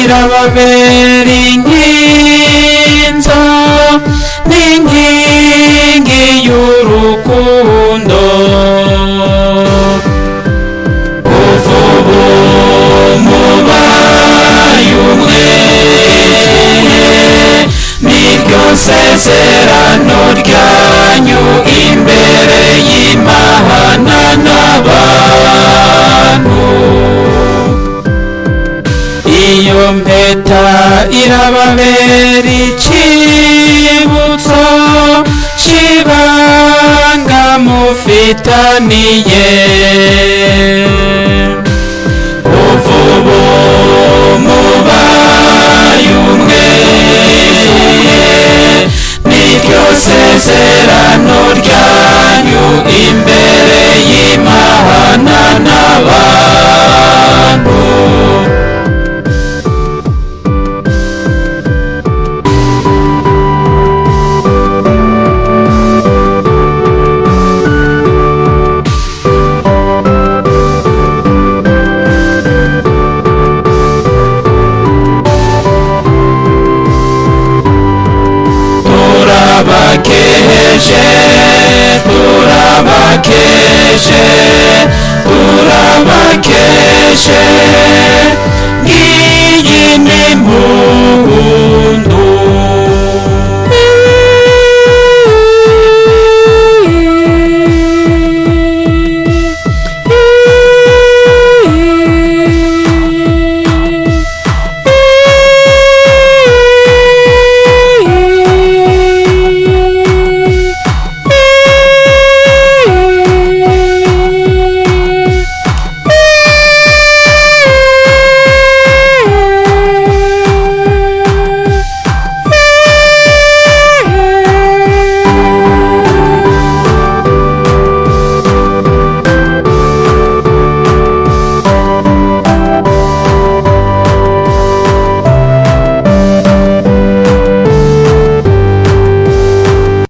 irababera inkinzo n'inkingi y'urukundo. kuva ubu mubaye umwe, niryo sezerano ryanyu imbere y'Imana n'abantu. iyo mpeta irababera icibutso c'ibanga mufitaniye. kuva ubu mubaye umwe, niryo sezerano ryanyu imbere y'Imana n'abantu. turabakeshe ngiyi ni impundu